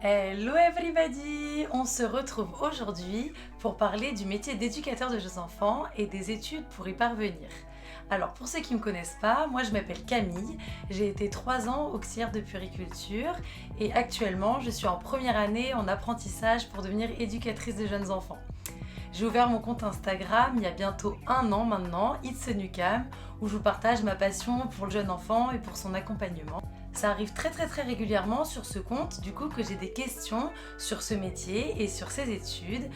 Hello everybody! On se retrouve aujourd'hui pour parler du métier d'éducateur de jeunes enfants et des études pour y parvenir. Alors pour ceux qui ne me connaissent pas, moi je m'appelle Camille, j'ai été 3 ans auxiliaire de puériculture et actuellement je suis en première année en apprentissage pour devenir éducatrice de jeunes enfants. J'ai ouvert mon compte Instagram il y a bientôt 1 an maintenant, It's a New Cam, où je vous partage ma passion pour le jeune enfant et pour son accompagnement. Ça arrive très régulièrement sur ce compte, du coup, que j'ai des questions sur ce métier et sur ses études.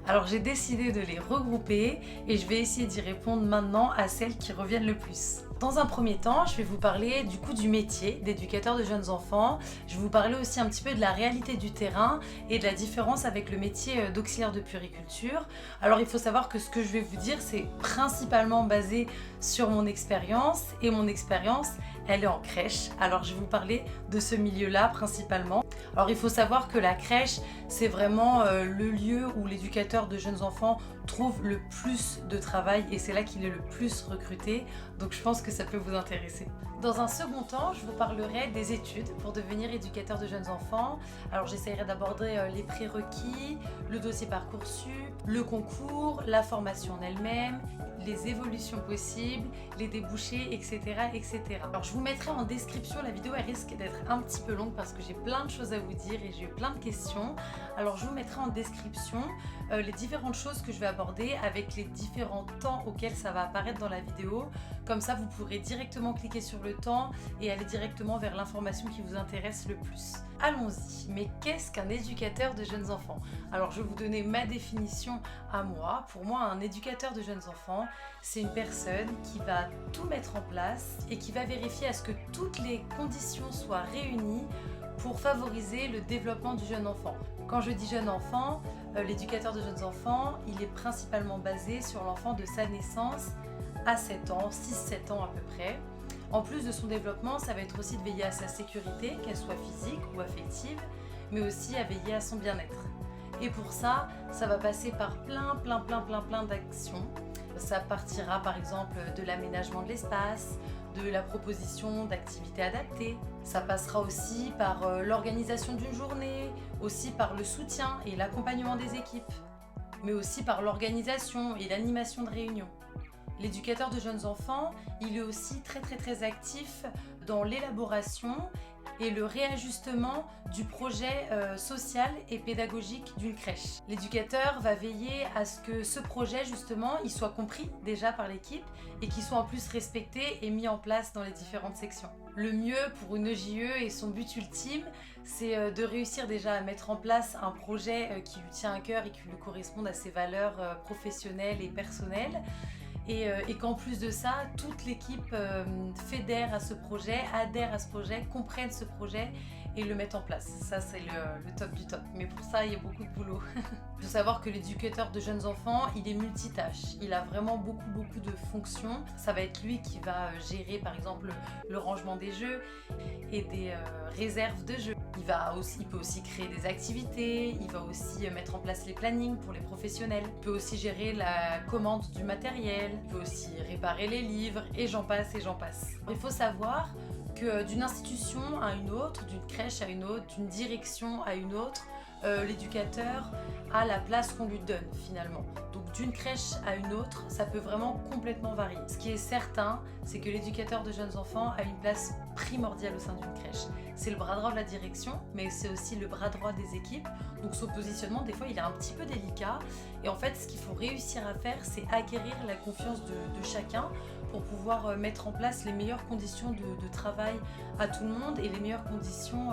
Alors j'ai décidé de les regrouper et je vais essayer d'y répondre maintenant à celles qui reviennent le plus. Dans un premier temps, je vais vous parler du coup du métier d'éducateur de jeunes enfants. Je vais vous parler aussi un petit peu de la réalité du terrain et de la différence avec le métier d'auxiliaire de puériculture. Alors il faut savoir que ce que je vais vous dire, c'est principalement basé sur mon expérience et mon expérience, elle est en crèche. Alors je vais vous parler de ce milieu-là principalement. Alors il faut savoir que la crèche, c'est vraiment le lieu où l'éducateur de jeunes enfants trouve le plus de travail et c'est là qu'il est le plus recruté. Donc je pense que ça peut vous intéresser. Dans un second temps, je vous parlerai des études pour devenir éducateur de jeunes enfants. Alors j'essaierai d'aborder les prérequis, le dossier Parcoursup, le concours, la formation en elle-même, les évolutions possibles, les débouchés, etc., etc. Alors je vous mettrai en description, la vidéo elle risque d'être un petit peu longue parce que j'ai plein de choses à vous dire et j'ai eu plein de questions. Alors je vous mettrai en description les différentes choses que je vais aborder avec les différents temps auxquels ça va apparaître dans la vidéo. Comme ça vous pourrez directement cliquer sur le temps et aller directement vers l'information qui vous intéresse le plus. Allons-y, mais qu'est-ce qu'un éducateur de jeunes enfants? Alors je vais vous donner ma définition à moi. Pour moi, un éducateur de jeunes enfants, c'est une personne qui va tout mettre en place et qui va vérifier à ce que toutes les conditions soient réunies pour favoriser le développement du jeune enfant. Quand je dis jeune enfant, l'éducateur de jeunes enfants, il est principalement basé sur l'enfant de sa naissance à 7 ans, 6-7 ans à peu près. En plus de son développement, ça va être aussi de veiller à sa sécurité, qu'elle soit physique ou affective, mais aussi à veiller à son bien-être. Et pour ça, ça va passer par plein d'actions. Ça partira par exemple de l'aménagement de l'espace, de la proposition d'activités adaptées. Ça passera aussi par l'organisation d'une journée, aussi par le soutien et l'accompagnement des équipes, mais aussi par l'organisation et l'animation de réunions. L'éducateur de jeunes enfants, il est aussi très actif dans l'élaboration et le réajustement du projet social et pédagogique d'une crèche. L'éducateur va veiller à ce que ce projet justement, il soit compris déjà par l'équipe et qu'il soit en plus respecté et mis en place dans les différentes sections. Le mieux pour une EJE et son but ultime, c'est de réussir déjà à mettre en place un projet qui lui tient à cœur et qui lui corresponde à ses valeurs professionnelles et personnelles. Et qu'en plus de ça, toute l'équipe fédère à ce projet, adhère à ce projet, comprenne ce projet et le mette en place. Ça, c'est le top du top. Mais pour ça, il y a beaucoup de boulot. Il faut savoir que l'éducateur de jeunes enfants, il est multitâche. Il a vraiment beaucoup de fonctions. Ça va être lui qui va gérer, par exemple, le rangement des jeux et des réserves de jeux. Il peut aussi créer des activités, il va aussi mettre en place les plannings pour les professionnels. Il peut aussi gérer la commande du matériel, il peut aussi réparer les livres et j'en passe et j'en passe. Il faut savoir que d'une institution à une autre, d'une crèche à une autre, d'une direction à une autre, l'éducateur a la place qu'on lui donne finalement. Donc d'une crèche à une autre, ça peut vraiment complètement varier. Ce qui est certain, c'est que l'éducateur de jeunes enfants a une place primordiale au sein d'une crèche. C'est le bras droit de la direction, mais c'est aussi le bras droit des équipes. Donc son positionnement, des fois, il est un petit peu délicat. Et en fait, ce qu'il faut réussir à faire, c'est acquérir la confiance de chacun pour pouvoir mettre en place les meilleures conditions de travail à tout le monde et les meilleures conditions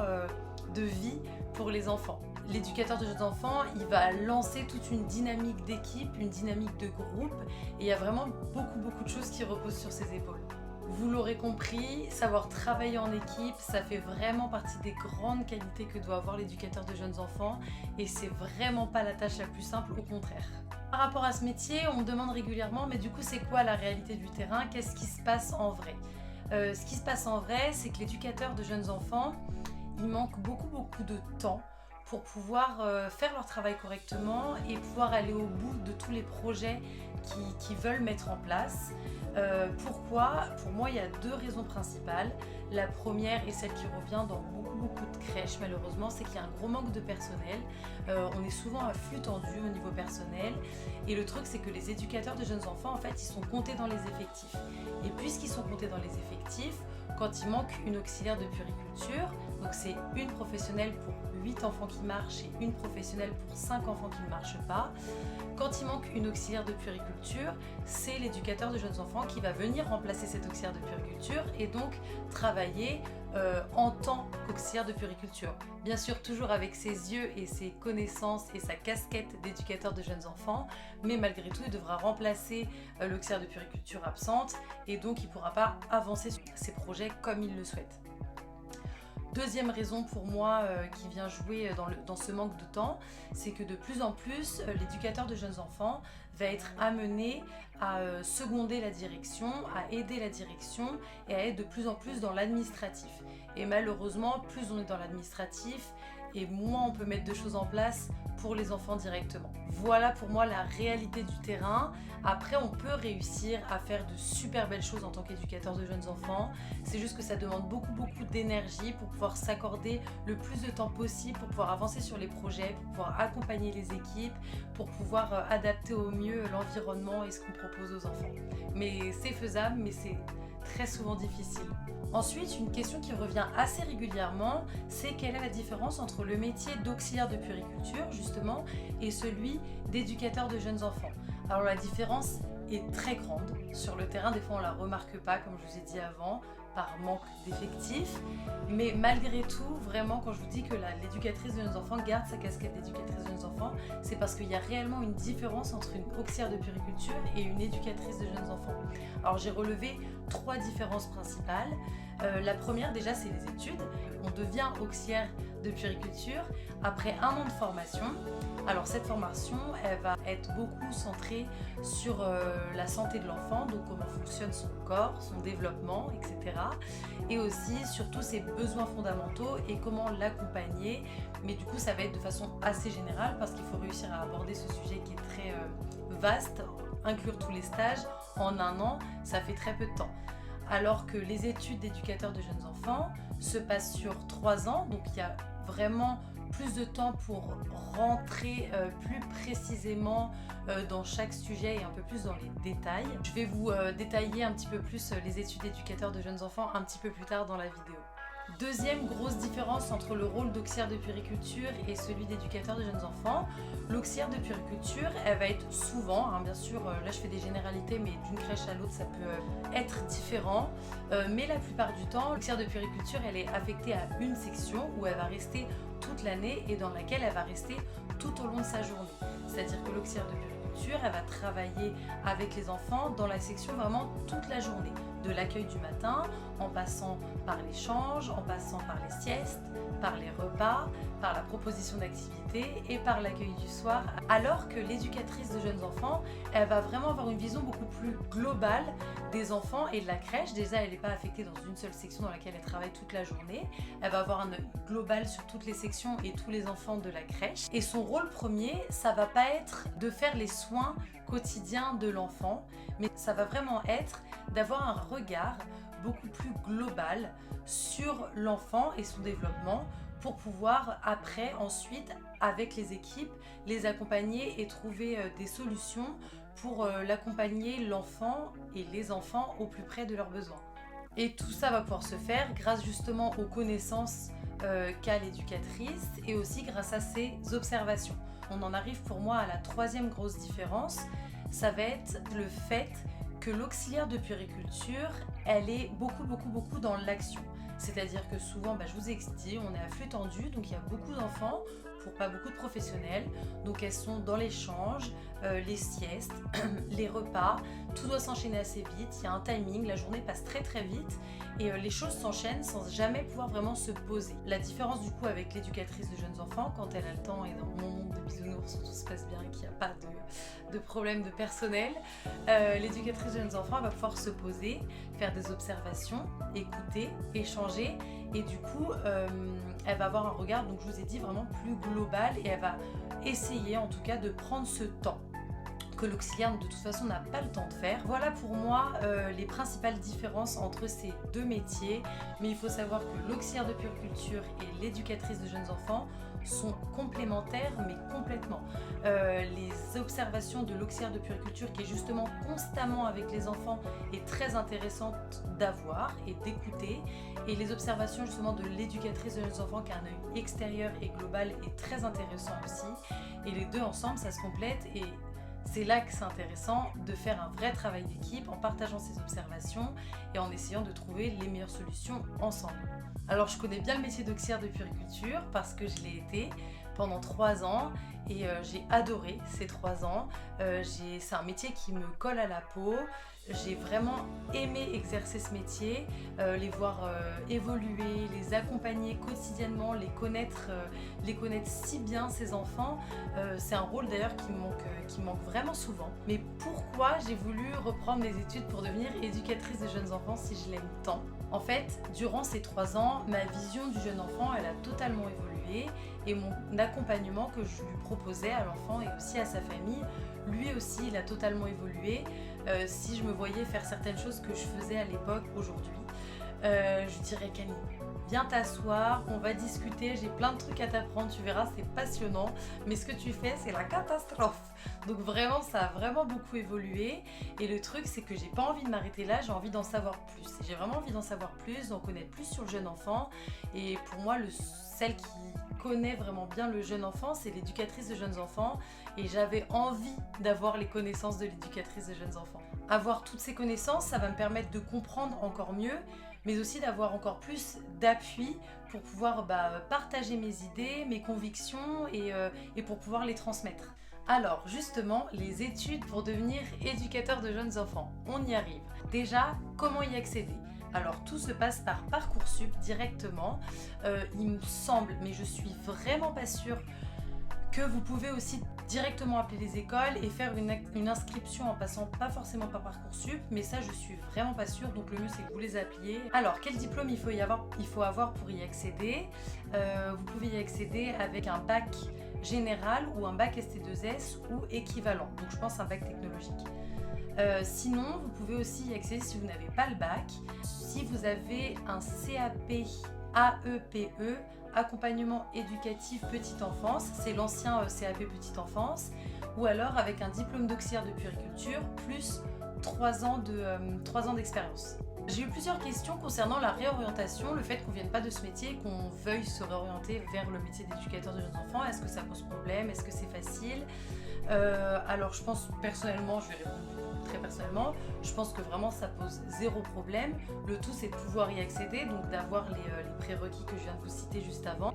de vie pour les enfants. L'éducateur de jeunes enfants, il va lancer toute une dynamique d'équipe, une dynamique de groupe et il y a vraiment beaucoup de choses qui reposent sur ses épaules. Vous l'aurez compris, savoir travailler en équipe, ça fait vraiment partie des grandes qualités que doit avoir l'éducateur de jeunes enfants et c'est vraiment pas la tâche la plus simple, au contraire. Par rapport à ce métier, on me demande régulièrement, mais du coup c'est quoi la réalité du terrain? Qu'est-ce qui se passe en vrai? Ce qui se passe en vrai, c'est que l'éducateur de jeunes enfants, il manque beaucoup de temps pour pouvoir faire leur travail correctement et pouvoir aller au bout de tous les projets qu'ils veulent mettre en place. Pourquoi? Pour moi, il y a deux raisons principales. La première, et celle qui revient dans beaucoup de crèches malheureusement, c'est qu'il y a un gros manque de personnel. On est souvent à flux tendu au niveau personnel. Et le truc, c'est que les éducateurs de jeunes enfants, en fait, ils sont comptés dans les effectifs. Et puisqu'ils sont comptés dans les effectifs, quand il manque une auxiliaire de puériculture, donc c'est une professionnelle pour 8 enfants qui marchent et une professionnelle pour 5 enfants qui ne marchent pas. Quand il manque une auxiliaire de puériculture, c'est l'éducateur de jeunes enfants qui va venir remplacer cette auxiliaire de puériculture et donc travailler en tant qu'auxiliaire de puériculture. Bien sûr, toujours avec ses yeux et ses connaissances et sa casquette d'éducateur de jeunes enfants, mais malgré tout, il devra remplacer l'auxiliaire de puériculture absente et donc il ne pourra pas avancer sur ses projets comme il le souhaite. Deuxième raison pour moi qui vient jouer dans ce manque de temps, c'est que de plus en plus, l'éducateur de jeunes enfants va être amené à seconder la direction, à aider la direction et à être de plus en plus dans l'administratif. Et malheureusement, plus on est dans l'administratif et moins on peut mettre de choses en place pour les enfants directement. Voilà pour moi la réalité du terrain. Après, on peut réussir à faire de super belles choses en tant qu'éducateur de jeunes enfants. C'est juste que ça demande beaucoup d'énergie pour pouvoir s'accorder le plus de temps possible, pour pouvoir avancer sur les projets, pour pouvoir accompagner les équipes, pour pouvoir adapter au mieux l'environnement et ce qu'on propose aux enfants. Mais c'est faisable, mais c'est très souvent difficile. Ensuite, une question qui revient assez régulièrement, c'est quelle est la différence entre le métier d'auxiliaire de puériculture, justement, et celui d'éducateur de jeunes enfants. Alors la différence est très grande. Sur le terrain, des fois on ne la remarque pas, comme je vous ai dit avant, par manque d'effectifs. Mais malgré tout, vraiment, quand je vous dis que l'éducatrice de jeunes enfants garde sa casquette d'éducatrice de jeunes enfants, c'est parce qu'il y a réellement une différence entre une auxiliaire de puériculture et une éducatrice de jeunes enfants. Alors j'ai relevé 3 différences principales. La première, déjà, c'est les études. On devient auxiliaire de puériculture après 1 an de formation. Alors cette formation, elle va être beaucoup centrée sur la santé de l'enfant, donc comment fonctionne son corps, son développement, etc. Et aussi sur tous ses besoins fondamentaux et comment l'accompagner. Mais du coup, ça va être de façon assez générale parce qu'il faut réussir à aborder ce sujet qui est très vaste, inclure tous les stages en 1 an, ça fait très peu de temps. Alors que les études d'éducateurs de jeunes enfants se passent sur 3 ans, donc il y a vraiment plus de temps pour rentrer plus précisément dans chaque sujet et un peu plus dans les détails. Je vais vous détailler un petit peu plus les études d'éducateurs de jeunes enfants un petit peu plus tard dans la vidéo. Deuxième grosse différence entre le rôle d'auxiliaire de puériculture et celui d'éducateur de jeunes enfants, l'auxiliaire de puériculture, elle va être souvent, bien sûr, là je fais des généralités, mais d'une crèche à l'autre ça peut être différent, mais la plupart du temps, l'auxiliaire de puériculture, elle est affectée à une section où elle va rester toute l'année et dans laquelle elle va rester tout au long de sa journée. C'est-à-dire que l'auxiliaire de puériculture, elle va travailler avec les enfants dans la section vraiment toute la journée. De l'accueil du matin, en passant par l'échange, en passant par les siestes, par les repas, par la proposition d'activités et par l'accueil du soir. Alors que l'éducatrice de jeunes enfants, elle va vraiment avoir une vision beaucoup plus globale des enfants et de la crèche. Déjà, elle n'est pas affectée dans une seule section dans laquelle elle travaille toute la journée. Elle va avoir un œil global sur toutes les sections et tous les enfants de la crèche. Et son rôle premier, ça va pas être de faire les soins quotidiens de l'enfant, mais ça va vraiment être d'avoir un regard beaucoup plus global sur l'enfant et son développement pour pouvoir après, ensuite, avec les équipes, les accompagner et trouver des solutions pour l'accompagner l'enfant et les enfants au plus près de leurs besoins. Et tout ça va pouvoir se faire grâce justement aux connaissances qu'a l'éducatrice et aussi grâce à ses observations. On en arrive pour moi à la 3e grosse différence, ça va être le fait que l'auxiliaire de puériculture, elle est beaucoup dans l'action. C'est-à-dire que souvent, je vous ai dit, on est à flux tendu, donc il y a beaucoup d'enfants pour pas beaucoup de professionnels. Donc elles sont dans l'échange, les siestes, les repas, tout doit s'enchaîner assez vite, il y a un timing, la journée passe très vite et les choses s'enchaînent sans jamais pouvoir vraiment se poser. La différence du coup avec l'éducatrice de jeunes enfants, quand elle a le temps et dans mon monde de bisounours où tout se passe bien et qu'il n'y a pas de problème de personnel, l'éducatrice de jeunes enfants va pouvoir se poser, faire des observations, écouter, échanger changer et du coup elle va avoir un regard, donc je vous ai dit, vraiment plus global et elle va essayer en tout cas de prendre ce temps que l'auxiliaire de toute façon n'a pas le temps de faire. Voilà pour moi les principales différences entre ces deux métiers, mais il faut savoir que l'auxiliaire de puériculture et l'éducatrice de jeunes enfants sont complémentaires mais complètement. Les observations de l'auxiliaire de puériculture qui est justement constamment avec les enfants est très intéressante d'avoir et d'écouter, et les observations justement de l'éducatrice de jeunes enfants qui a un œil extérieur et global est très intéressant aussi, et les deux ensemble ça se complète, et c'est là que c'est intéressant de faire un vrai travail d'équipe en partageant ses observations et en essayant de trouver les meilleures solutions ensemble. Alors je connais bien le métier d'auxiliaire de puériculture parce que je l'ai été pendant 3 ans et j'ai adoré ces 3 ans. C'est un métier qui me colle à la peau. J'ai vraiment aimé exercer ce métier, les voir évoluer, les accompagner quotidiennement, les connaître si bien, ces enfants. C'est un rôle d'ailleurs qui me manque vraiment souvent. Mais pourquoi j'ai voulu reprendre mes études pour devenir éducatrice de jeunes enfants si je l'aime tant ? En fait, durant ces 3 ans, ma vision du jeune enfant, elle a totalement évolué, et mon accompagnement que je lui proposais à l'enfant et aussi à sa famille, lui aussi, il a totalement évolué. Si je me voyais faire certaines choses que je faisais à l'époque, aujourd'hui, je dirais Camille, viens t'asseoir, on va discuter, j'ai plein de trucs à t'apprendre, tu verras, c'est passionnant, mais ce que tu fais, c'est la catastrophe. Donc vraiment, ça a vraiment beaucoup évolué, et le truc, c'est que j'ai pas envie de m'arrêter là, j'ai envie d'en savoir plus. J'ai vraiment envie d'en savoir plus, d'en connaître plus sur le jeune enfant, et pour moi, celle qui connaît vraiment bien le jeune enfant, c'est l'éducatrice de jeunes enfants, et j'avais envie d'avoir les connaissances de l'éducatrice de jeunes enfants. Avoir toutes ces connaissances, ça va me permettre de comprendre encore mieux, mais aussi d'avoir encore plus d'appui pour pouvoir partager mes idées, mes convictions et pour pouvoir les transmettre. Alors justement, les études pour devenir éducateur de jeunes enfants, on y arrive. Déjà, comment y accéder ? Alors tout se passe par Parcoursup directement, il me semble, mais je suis vraiment pas sûre, que vous pouvez aussi directement appeler les écoles et faire une inscription en passant pas forcément par Parcoursup, mais ça je suis vraiment pas sûre, donc le mieux c'est que vous les appeliez. Alors quel diplôme il faut avoir pour y accéder ? Vous pouvez y accéder avec un bac général ou un bac ST2S ou équivalent, donc je pense un bac technologique. Sinon, vous pouvez aussi y accéder si vous n'avez pas le bac, si vous avez un CAP AEPE, accompagnement éducatif petite enfance, c'est l'ancien CAP petite enfance, ou alors avec un diplôme d'auxiliaire de puériculture plus 3 ans d'expérience. J'ai eu plusieurs questions concernant la réorientation, le fait qu'on ne vienne pas de ce métier et qu'on veuille se réorienter vers le métier d'éducateur de jeunes enfants. Est-ce que ça pose problème ? Est-ce que c'est facile ? Alors je pense personnellement, je vais répondre très personnellement, je pense que vraiment ça pose 0 problème. Le tout c'est de pouvoir y accéder, donc d'avoir les prérequis que je viens de vous citer juste avant.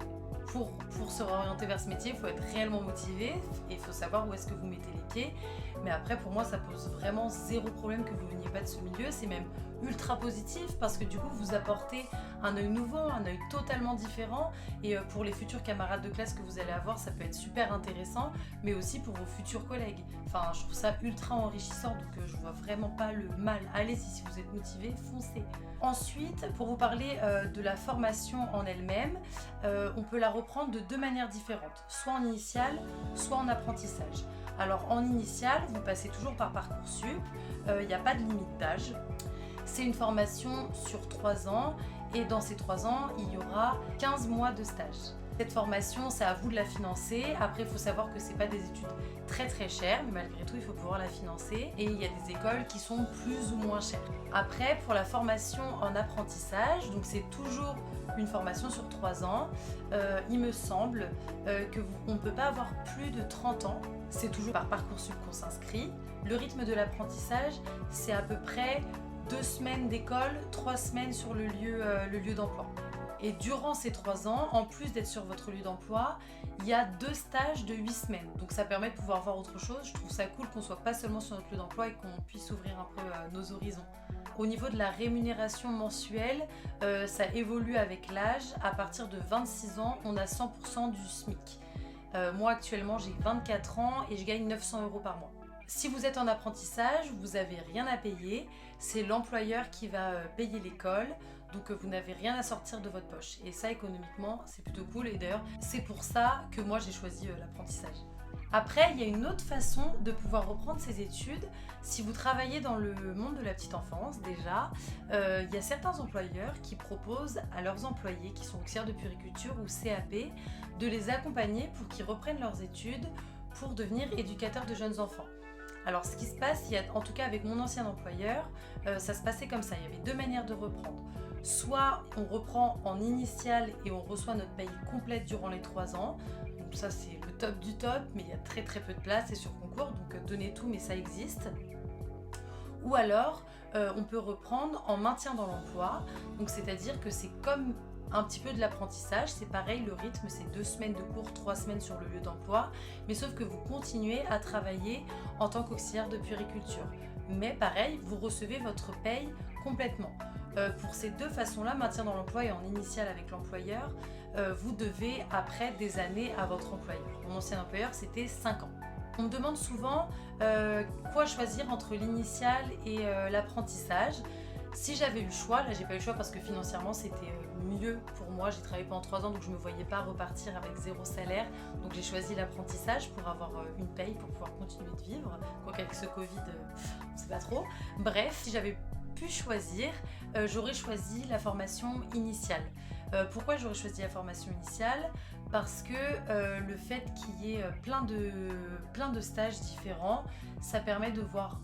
Pour se réorienter vers ce métier, il faut être réellement motivé et il faut savoir où est-ce que vous mettez les pieds. Mais après, pour moi, ça pose vraiment 0 problème que vous veniez pas de ce milieu. C'est même ultra positif parce que du coup, vous apportez un œil nouveau, un œil totalement différent. Et pour les futurs camarades de classe que vous allez avoir, ça peut être super intéressant, mais aussi pour vos futurs collègues. Enfin, je trouve ça ultra enrichissant, donc je vois vraiment pas le mal. Allez-y, si vous êtes motivé, foncez. Ensuite, pour vous parler de la formation en elle-même, on peut la reprendre de 2 manières différentes, soit en initiale, soit en apprentissage. Alors en initiale, vous passez toujours par Parcoursup, il n'y a pas de limite d'âge. C'est une formation sur 3 ans et dans ces 3 ans, il y aura 15 mois de stage. Cette formation, c'est à vous de la financer. Après, il faut savoir que ce n'est pas des études très très chères, mais malgré tout, il faut pouvoir la financer. Et il y a des écoles qui sont plus ou moins chères. Après, pour la formation en apprentissage, donc c'est toujours une formation sur 3 ans. Il me semble qu'on ne peut pas avoir plus de 30 ans. C'est toujours par Parcoursup qu'on s'inscrit. Le rythme de l'apprentissage, c'est à peu près 2 semaines d'école, 3 semaines sur le lieu d'emploi. Et durant ces 3 ans, en plus d'être sur votre lieu d'emploi, il y a 2 stages de 8 semaines. Donc ça permet de pouvoir voir autre chose. Je trouve ça cool qu'on ne soit pas seulement sur notre lieu d'emploi et qu'on puisse ouvrir un peu nos horizons. Au niveau de la rémunération mensuelle, ça évolue avec l'âge. À partir de 26 ans, on a 100% du SMIC. Moi actuellement, j'ai 24 ans et je gagne 900 € par mois. Si vous êtes en apprentissage, vous n'avez rien à payer, c'est l'employeur qui va payer l'école. Donc vous n'avez rien à sortir de votre poche. Et ça, économiquement, c'est plutôt cool. Et d'ailleurs, c'est pour ça que moi, j'ai choisi l'apprentissage. Après, il y a une autre façon de pouvoir reprendre ses études. Si vous travaillez dans le monde de la petite enfance, déjà, il y a certains employeurs qui proposent à leurs employés qui sont auxiliaires de puériculture ou CAP de les accompagner pour qu'ils reprennent leurs études pour devenir éducateurs de jeunes enfants. Alors ce qui se passe, en tout cas avec mon ancien employeur, ça se passait comme ça. Il y avait deux manières de reprendre. Soit on reprend en initial et on reçoit notre paye complète durant les 3 ans. Donc ça c'est le top du top, mais il y a très très peu de place, c'est sur concours, donc donnez tout, mais ça existe. Ou alors on peut reprendre en maintien dans l'emploi, donc c'est-à-dire que c'est comme un petit peu de l'apprentissage, c'est pareil, le rythme c'est 2 semaines de cours, 3 semaines sur le lieu d'emploi, mais sauf que vous continuez à travailler en tant qu'auxiliaire de puériculture. Mais pareil, vous recevez votre paye complètement. Pour ces deux façons-là, maintien dans l'emploi et en initial avec l'employeur, vous devez après des années à votre employeur. Mon ancien employeur c'était 5 ans. On me demande souvent quoi choisir entre l'initial et l'apprentissage. Si j'avais eu le choix, là j'ai pas eu le choix parce que financièrement c'était mieux pour moi, j'ai travaillé pendant 3 ans donc je me voyais pas repartir avec 0 salaire, donc j'ai choisi l'apprentissage pour avoir une paye pour pouvoir continuer de vivre, quoi qu'avec ce Covid on sait pas trop. Bref, si j'avais pu choisir, j'aurais choisi la formation initiale. Pourquoi j'aurais choisi la formation initiale ? Parce que le fait qu'il y ait plein de stages différents, ça permet de voir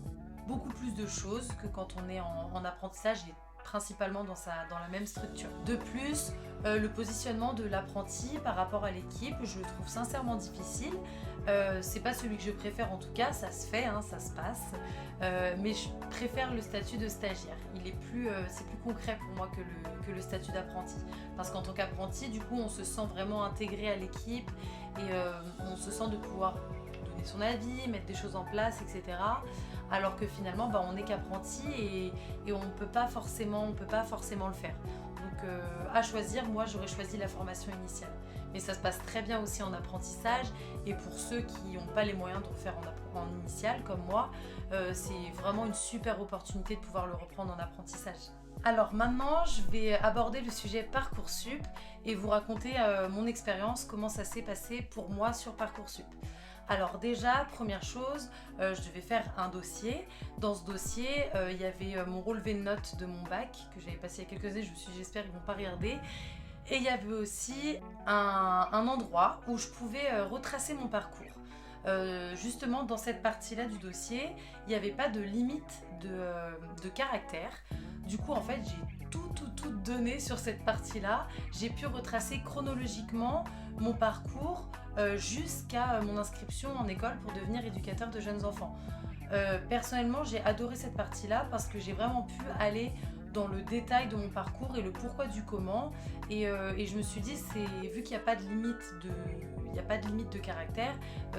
beaucoup plus de choses que quand on est en apprentissage et principalement dans la même structure. De plus, le positionnement de l'apprenti par rapport à l'équipe, je le trouve sincèrement difficile. C'est pas celui que je préfère en tout cas, ça se fait, hein, ça se passe. Mais je préfère le statut de stagiaire. C'est plus concret pour moi que le statut d'apprenti. Parce qu'en tant qu'apprenti, du coup, on se sent vraiment intégré à l'équipe et on se sent de pouvoir donner son avis, mettre des choses en place, etc. Alors que finalement, on n'est qu'apprenti et on ne peut pas forcément le faire. Donc à choisir, moi j'aurais choisi la formation initiale. Mais ça se passe très bien aussi en apprentissage et pour ceux qui n'ont pas les moyens de refaire en initial comme moi, c'est vraiment une super opportunité de pouvoir le reprendre en apprentissage. Alors maintenant, je vais aborder le sujet Parcoursup et vous raconter mon expérience, comment ça s'est passé pour moi sur Parcoursup. Alors déjà, première chose, je devais faire un dossier. Dans ce dossier, il y avait mon relevé de notes de mon bac que j'avais passé il y a quelques années, je me suis dit j'espère qu'ils ne vont pas regarder. Et il y avait aussi un endroit où je pouvais retracer mon parcours. Justement, dans cette partie-là du dossier, il n'y avait pas de limite de caractère. Du coup, en fait, j'ai tout donné sur cette partie-là. J'ai pu retracer chronologiquement mon parcours jusqu'à mon inscription en école pour devenir éducateur de jeunes enfants. Personnellement, j'ai adoré cette partie-là parce que j'ai vraiment pu aller dans le détail de mon parcours et le pourquoi du comment. Et je me suis dit, vu qu'il n'y a pas de limite de caractère,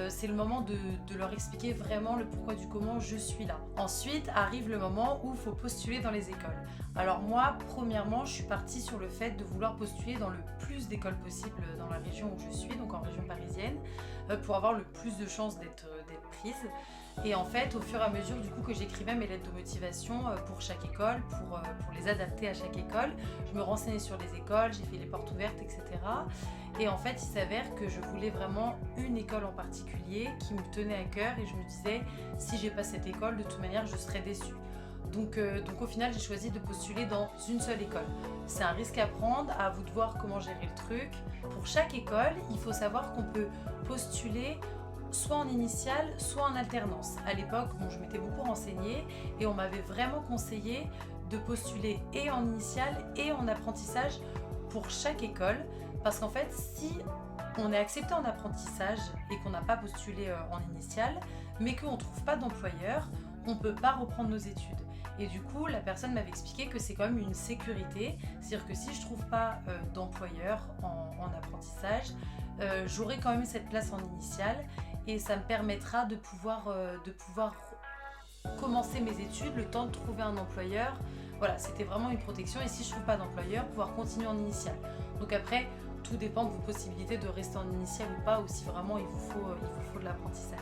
c'est le moment de leur expliquer vraiment le pourquoi du comment je suis là. Ensuite arrive le moment où il faut postuler dans les écoles. Alors moi, premièrement, je suis partie sur le fait de vouloir postuler dans le plus d'écoles possibles dans la région où je suis, donc en région parisienne, pour avoir le plus de chances d'être prise. Et en fait, au fur et à mesure du coup que j'écrivais mes lettres de motivation pour chaque école, pour les adapter à chaque école, je me renseignais sur les écoles, j'ai fait les portes ouvertes, etc. Et en fait, il s'avère que je voulais vraiment une école en particulier qui me tenait à cœur et je me disais, si j'ai pas cette école, de toute manière, je serais déçue. Donc au final, j'ai choisi de postuler dans une seule école. C'est un risque à prendre, à vous de voir comment gérer le truc. Pour chaque école, il faut savoir qu'on peut postuler soit en initiale, soit en alternance. À l'époque, je m'étais beaucoup renseignée et on m'avait vraiment conseillé de postuler et en initiale et en apprentissage pour chaque école. Parce qu'en fait, si on est accepté en apprentissage et qu'on n'a pas postulé en initiale, mais qu'on ne trouve pas d'employeur, on ne peut pas reprendre nos études. Et du coup, la personne m'avait expliqué que c'est quand même une sécurité. C'est-à-dire que si je ne trouve pas d'employeur en apprentissage, j'aurai quand même cette place en initiale et ça me permettra de pouvoir commencer mes études, le temps de trouver un employeur. Voilà, c'était vraiment une protection et si je ne trouve pas d'employeur, pouvoir continuer en initiale. Donc après, tout dépend de vos possibilités de rester en initiale ou pas, ou si vraiment il vous faut de l'apprentissage.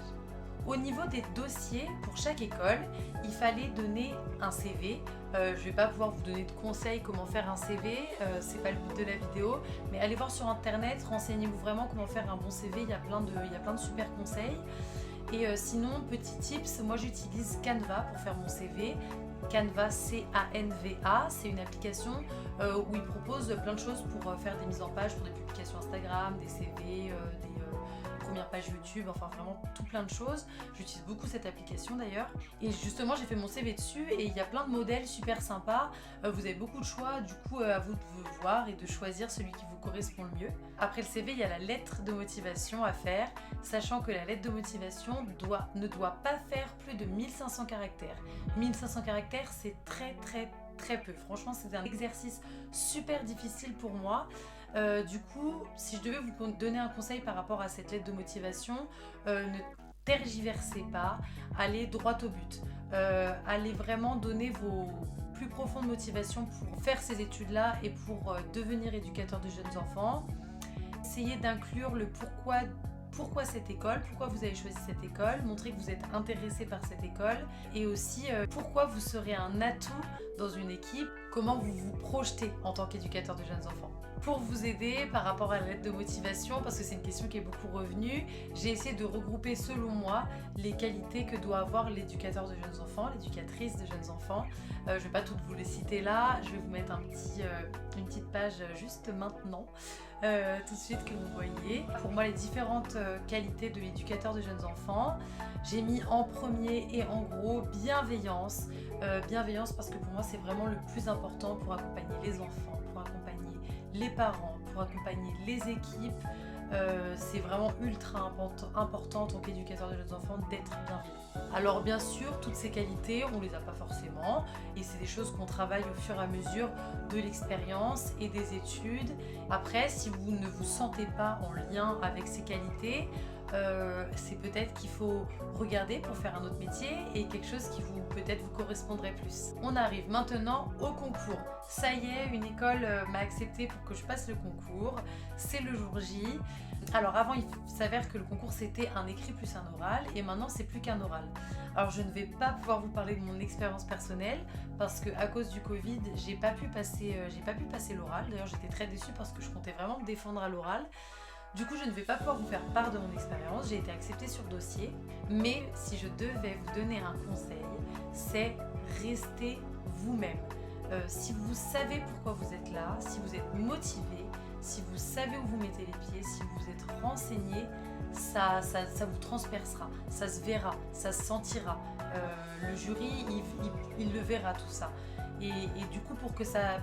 Au niveau des dossiers, pour chaque école, il fallait donner un CV. Je ne vais pas pouvoir vous donner de conseils comment faire un CV, c'est pas le but de la vidéo, mais allez voir sur internet, renseignez-vous vraiment comment faire un bon CV, il y a plein de super conseils. Et sinon, petit tips, moi j'utilise Canva pour faire mon CV. Canva, C-A-N-V-A, c'est une application où il propose plein de choses pour faire des mises en page, pour des publications Instagram, des CV, des premières pages YouTube, enfin vraiment tout plein de choses. J'utilise beaucoup cette application d'ailleurs. Et justement, j'ai fait mon CV dessus et il y a plein de modèles super sympas. Vous avez beaucoup de choix, du coup à vous de voir et de choisir celui qui vous correspond le mieux. Après le CV, il y a la lettre de motivation à faire, sachant que la lettre de motivation ne doit pas faire plus de 1500 caractères. 1500 caractères, c'est très peu. Franchement, c'est un exercice super difficile pour moi. Du coup, si je devais vous donner un conseil par rapport à cette lettre de motivation, ne tergiversez pas, allez droit au but. Allez vraiment donner vos plus profondes motivations pour faire ces études-là et pour devenir éducateur de jeunes enfants. Essayez d'inclure le pourquoi cette école, pourquoi vous avez choisi cette école, montrer que vous êtes intéressé par cette école et aussi pourquoi vous serez un atout dans une équipe, comment vous vous projetez en tant qu'éducateur de jeunes enfants. Pour vous aider par rapport à la lettre de motivation, parce que c'est une question qui est beaucoup revenue, j'ai essayé de regrouper selon moi les qualités que doit avoir l'éducateur de jeunes enfants, l'éducatrice de jeunes enfants. Je ne vais pas toutes vous les citer là, je vais vous mettre une petite page juste maintenant, tout de suite que vous voyez. Pour moi, les différentes qualités de l'éducateur de jeunes enfants, j'ai mis en premier et en gros bienveillance. Bienveillance parce que pour moi c'est vraiment le plus important pour accompagner les enfants, pour accompagner les parents, pour accompagner les équipes. C'est vraiment ultra important en tant qu'éducateur de jeunes enfants d'être bienveillant. Alors bien sûr, toutes ces qualités, on les a pas forcément et c'est des choses qu'on travaille au fur et à mesure de l'expérience et des études. Après, si vous ne vous sentez pas en lien avec ces qualités, c'est peut-être qu'il faut regarder pour faire un autre métier et quelque chose qui peut-être vous correspondrait plus. On arrive maintenant au concours. Ça y est, une école m'a accepté pour que je passe le concours. C'est le jour J. Alors avant, il s'avère que le concours c'était un écrit plus un oral et maintenant c'est plus qu'un oral. Alors je ne vais pas pouvoir vous parler de mon expérience personnelle parce que à cause du Covid, j'ai pas pu passer l'oral. D'ailleurs, j'étais très déçue parce que je comptais vraiment me défendre à l'oral. Du coup, je ne vais pas pouvoir vous faire part de mon expérience, j'ai été acceptée sur dossier, mais si je devais vous donner un conseil, c'est rester vous-même. Si vous savez pourquoi vous êtes là, si vous êtes motivé, si vous savez où vous mettez les pieds, si vous êtes renseigné, ça vous transpercera, ça se verra, ça se sentira. Le jury, il le verra tout ça. Et du coup, pour que ça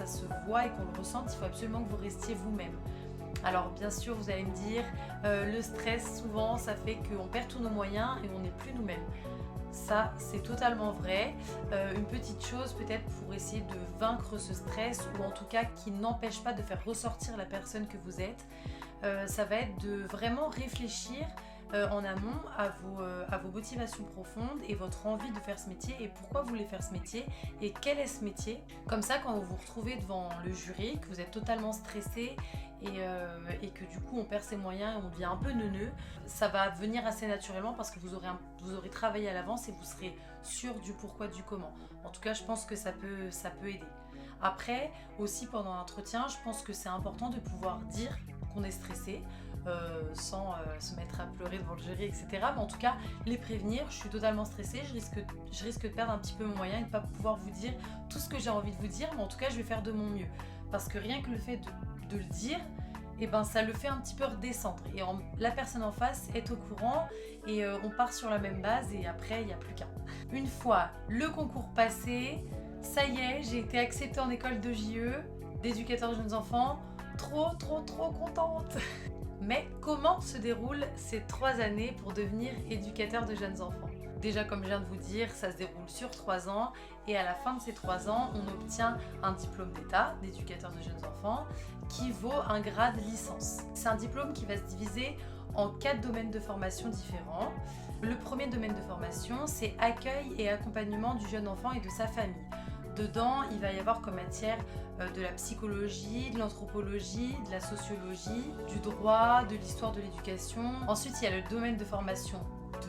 se voit et qu'on le ressente, il faut absolument que vous restiez vous-même. Alors bien sûr, vous allez me dire, le stress souvent ça fait qu'on perd tous nos moyens et on n'est plus nous-mêmes. Ça, c'est totalement vrai. Une petite chose peut-être pour essayer de vaincre ce stress ou en tout cas qui n'empêche pas de faire ressortir la personne que vous êtes, ça va être de vraiment réfléchir en amont à vos motivations profondes et votre envie de faire ce métier et pourquoi vous voulez faire ce métier et quel est ce métier. Comme ça, quand vous vous retrouvez devant le jury, que vous êtes totalement stressé et que du coup on perd ses moyens et on devient un peu neuneux, ça va venir assez naturellement parce que vous aurez travaillé à l'avance et vous serez sûr du pourquoi, du comment. En tout cas, je pense que ça peut aider. Après, aussi pendant l'entretien, je pense que c'est important de pouvoir dire qu'on est stressé, sans se mettre à pleurer devant le jury, etc. Mais en tout cas, les prévenir, je suis totalement stressée, je risque de perdre un petit peu mon moyen et de ne pas pouvoir vous dire tout ce que j'ai envie de vous dire, mais en tout cas, je vais faire de mon mieux. Parce que rien que le fait de le dire, eh ben, ça le fait un petit peu redescendre. Et la personne en face est au courant et on part sur la même base et après, il n'y a plus qu'un. Une fois le concours passé, ça y est, j'ai été acceptée en école de JE, d'éducateur de jeunes enfants. Trop contente. Mais comment se déroulent ces 3 années pour devenir éducateur de jeunes enfants? Déjà, comme je viens de vous dire, ça se déroule sur 3 ans et à la fin de ces 3 ans, on obtient un diplôme d'état d'éducateur de jeunes enfants qui vaut un grade licence. C'est un diplôme qui va se diviser en 4 domaines de formation différents. Le premier domaine de formation, c'est accueil et accompagnement du jeune enfant et de sa famille. Dedans, il va y avoir comme matière de la psychologie, de l'anthropologie, de la sociologie, du droit, de l'histoire de l'éducation. Ensuite, il y a le domaine de formation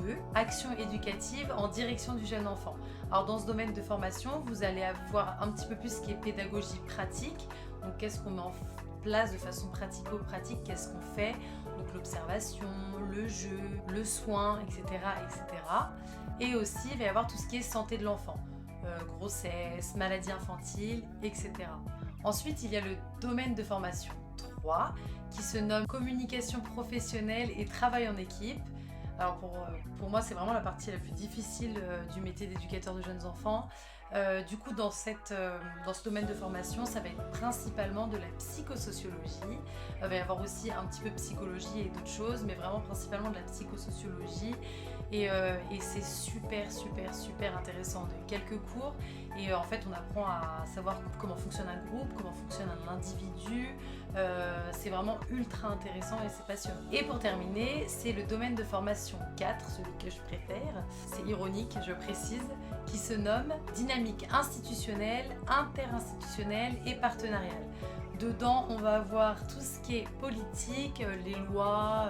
2, action éducative en direction du jeune enfant. Alors dans ce domaine de formation, vous allez avoir un petit peu plus ce qui est pédagogie pratique. Donc qu'est-ce qu'on met en place de façon pratico-pratique, qu'est-ce qu'on fait, donc l'observation, le jeu, le soin, etc., etc. Et aussi, il va y avoir tout ce qui est santé de l'enfant. Grossesse, maladie infantile, etc. Ensuite, il y a le domaine de formation 3 qui se nomme communication professionnelle et travail en équipe. Alors pour moi, c'est vraiment la partie la plus difficile du métier d'éducateur de jeunes enfants. Du coup, dans ce domaine de formation, ça va être principalement de la psychosociologie. Il va y avoir aussi un petit peu psychologie et d'autres choses, mais vraiment principalement de la psychosociologie. Et c'est super intéressant. On a eu quelques cours et en fait on apprend à savoir comment fonctionne un groupe, comment fonctionne un individu. C'est vraiment ultra intéressant et c'est passionnant. Et pour terminer, c'est le domaine de formation 4, celui que je préfère. C'est ironique, je précise, qui se nomme dynamique institutionnelle, interinstitutionnelle et partenariale. Dedans, on va avoir tout ce qui est politique, les lois,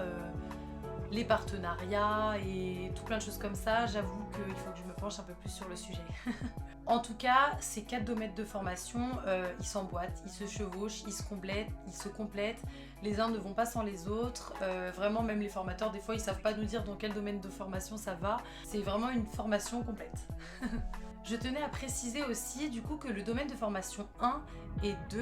les partenariats et tout plein de choses comme ça. J'avoue qu'il faut que je me penche un peu plus sur le sujet. En tout cas, ces 4 domaines de formation, ils s'emboîtent, ils se chevauchent, ils se complètent. Les uns ne vont pas sans les autres. Vraiment, même les formateurs, des fois, ils savent pas nous dire dans quel domaine de formation ça va. C'est vraiment une formation complète. Je tenais à préciser aussi du coup que le domaine de formation 1 et 2,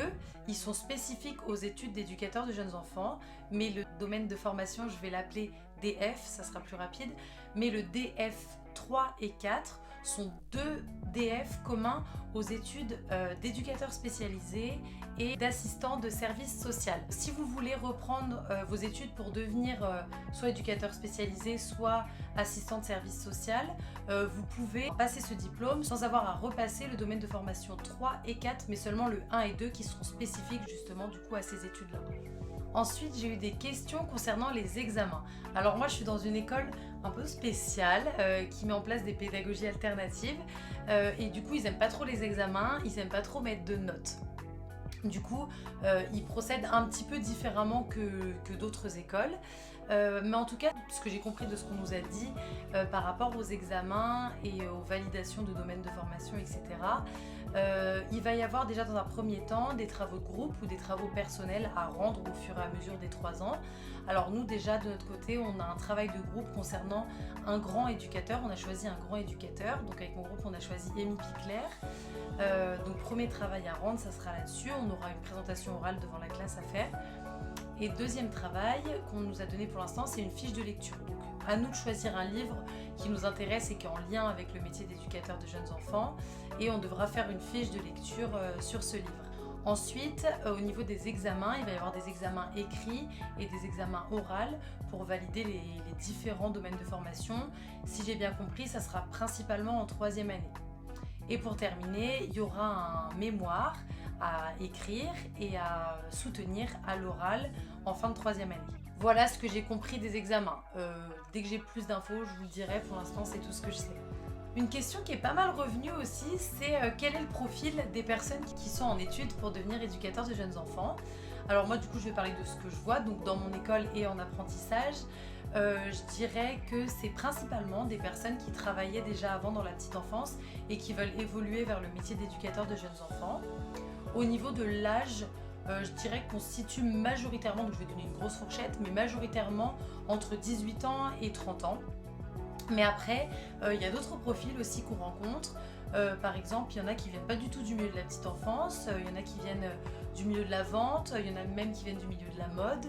ils sont spécifiques aux études d'éducateurs de jeunes enfants, mais le domaine de formation, je vais l'appeler DF, ça sera plus rapide, mais le DF 3 et 4 sont 2 DF communs aux études d'éducateurs spécialisés et d'assistants de services social. Si vous voulez reprendre vos études pour devenir soit éducateur spécialisé, soit assistant de service social, vous pouvez passer ce diplôme sans avoir à repasser le domaine de formation 3 et 4, mais seulement le 1 et 2 qui seront spécifiques justement du coup à ces études-là. Ensuite, j'ai eu des questions concernant les examens. Alors moi, je suis dans une école un peu spéciale qui met en place des pédagogies alternatives et du coup, ils n'aiment pas trop les examens, ils n'aiment pas trop mettre de notes. Du coup, ils procèdent un petit peu différemment que d'autres écoles. Mais en tout cas, ce que j'ai compris de ce qu'on nous a dit par rapport aux examens et aux validations de domaines de formation, etc., il va y avoir déjà dans un premier temps des travaux de groupe ou des travaux personnels à rendre au fur et à mesure des 3 ans. Alors nous déjà de notre côté, on a un travail de groupe concernant un grand éducateur. On a choisi un grand éducateur, donc avec mon groupe on a choisi Amy Picler. Donc premier travail à rendre, ça sera là-dessus. On aura une présentation orale devant la classe à faire. Et deuxième travail qu'on nous a donné pour l'instant, c'est une fiche de lecture. Donc à nous de choisir un livre qui nous intéresse et qui est en lien avec le métier d'éducateur de jeunes enfants. Et on devra faire une fiche de lecture sur ce livre. Ensuite, au niveau des examens, il va y avoir des examens écrits et des examens oraux pour valider les différents domaines de formation. Si j'ai bien compris, ça sera principalement en 3e année. Et pour terminer, il y aura un mémoire à écrire et à soutenir à l'oral en fin de 3e année. Voilà ce que j'ai compris des examens. Dès que j'ai plus d'infos, je vous le dirai. Pour l'instant, c'est tout ce que je sais. Une question qui est pas mal revenue aussi, c'est quel est le profil des personnes qui sont en études pour devenir éducateurs de jeunes enfants. Alors moi, du coup, je vais parler de ce que je vois, donc dans mon école et en apprentissage. Je dirais que c'est principalement des personnes qui travaillaient déjà avant dans la petite enfance et qui veulent évoluer vers le métier d'éducateur de jeunes enfants. Au niveau de l'âge, je dirais qu'on se situe majoritairement, donc je vais donner une grosse fourchette, mais majoritairement entre 18 ans et 30 ans. Mais après, il y a d'autres profils aussi qu'on rencontre. Par exemple, il y en a qui viennent pas du tout du milieu de la petite enfance, il y en a qui viennent du milieu de la vente, il y en a même qui viennent du milieu de la mode.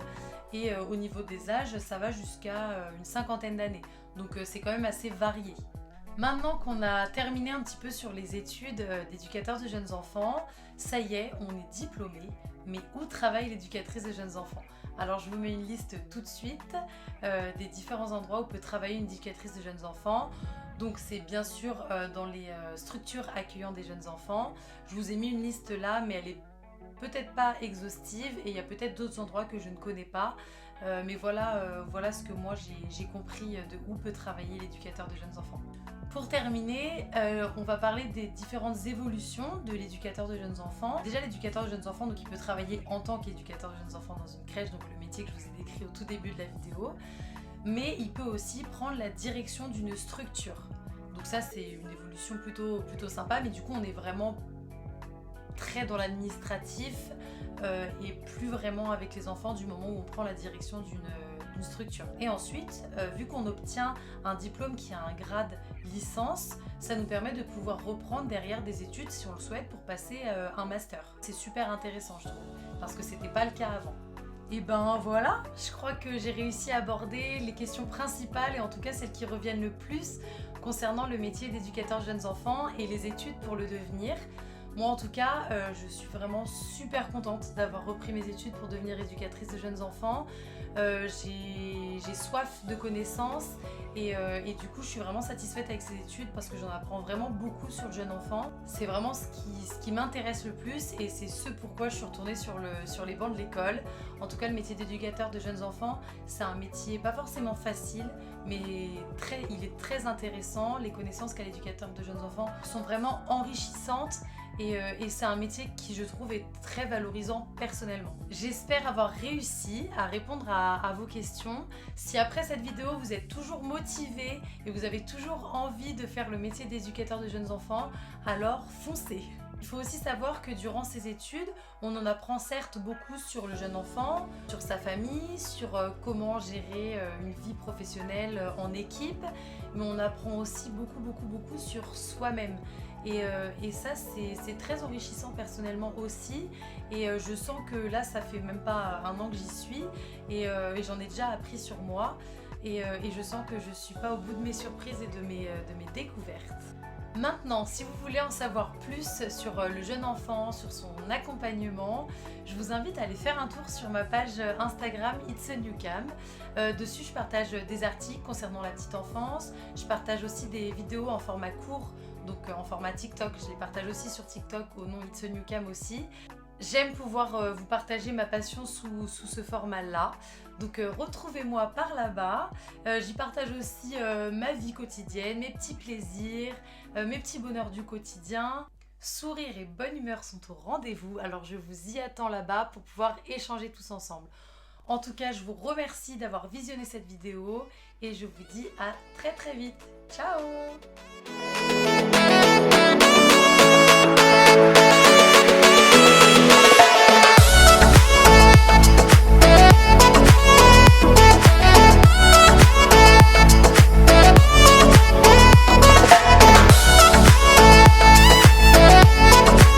Et au niveau des âges, ça va jusqu'à une 50aine d'années. Donc c'est quand même assez varié. Maintenant qu'on a terminé un petit peu sur les études d'éducateur de jeunes enfants, ça y est, on est diplômé. Mais où travaille l'éducatrice de jeunes enfants? Alors je vous mets une liste tout de suite des différents endroits où peut travailler une éducatrice de jeunes enfants. Donc c'est bien sûr dans les structures accueillant des jeunes enfants. Je vous ai mis une liste là, mais elle est peut-être pas exhaustive et il y a peut-être d'autres endroits que je ne connais pas. Mais voilà ce que moi j'ai compris de où peut travailler l'éducateur de jeunes enfants. Pour terminer, on va parler des différentes évolutions de l'éducateur de jeunes enfants. Déjà, l'éducateur de jeunes enfants, donc il peut travailler en tant qu'éducateur de jeunes enfants dans une crèche, donc le métier que je vous ai décrit au tout début de la vidéo. Mais il peut aussi prendre la direction d'une structure. Donc ça, c'est une évolution plutôt sympa, mais du coup, on est vraiment très dans l'administratif et plus vraiment avec les enfants du moment où on prend la direction d'une structure. Et ensuite, vu qu'on obtient un diplôme qui a un grade licence, ça nous permet de pouvoir reprendre derrière des études si on le souhaite pour passer un master. C'est super intéressant, je trouve, parce que c'était pas le cas avant. Et ben voilà, je crois que j'ai réussi à aborder les questions principales et en tout cas celles qui reviennent le plus concernant le métier d'éducateur de jeunes enfants et les études pour le devenir. Moi en tout cas, je suis vraiment super contente d'avoir repris mes études pour devenir éducatrice de jeunes enfants. J'ai soif de connaissances et du coup je suis vraiment satisfaite avec ces études parce que j'en apprends vraiment beaucoup sur le jeune enfant. C'est vraiment ce qui m'intéresse le plus et c'est ce pourquoi je suis retournée sur les bancs de l'école. En tout cas, le métier d'éducateur de jeunes enfants, c'est un métier pas forcément facile, mais il est très intéressant. Les connaissances qu'a l'éducateur de jeunes enfants sont vraiment enrichissantes. Et c'est un métier qui, je trouve, est très valorisant personnellement. J'espère avoir réussi à répondre à vos questions. Si après cette vidéo, vous êtes toujours motivé et vous avez toujours envie de faire le métier d'éducateur de jeunes enfants, alors foncez! Il faut aussi savoir que durant ces études, on en apprend certes beaucoup sur le jeune enfant, sur sa famille, sur comment gérer une vie professionnelle en équipe, mais on apprend aussi beaucoup sur soi-même. Et ça, c'est très enrichissant personnellement aussi. Et je sens que là, ça fait même pas un an que j'y suis et j'en ai déjà appris sur moi. Et je sens que je suis pas au bout de mes surprises et de mes découvertes. Maintenant, si vous voulez en savoir plus sur le jeune enfant, sur son accompagnement, je vous invite à aller faire un tour sur ma page Instagram It's a New Cam. Dessus, je partage des articles concernant la petite enfance. Je partage aussi des vidéos en format court, donc en format TikTok. Je les partage aussi sur TikTok au nom It's a New Cam aussi. J'aime pouvoir vous partager ma passion sous ce format-là. Donc retrouvez-moi par là-bas. J'y partage aussi ma vie quotidienne, mes petits plaisirs, mes petits bonheurs du quotidien. Sourire et bonne humeur sont au rendez-vous, alors je vous y attends là-bas pour pouvoir échanger tous ensemble. En tout cas, je vous remercie d'avoir visionné cette vidéo et je vous dis à très vite. Ciao!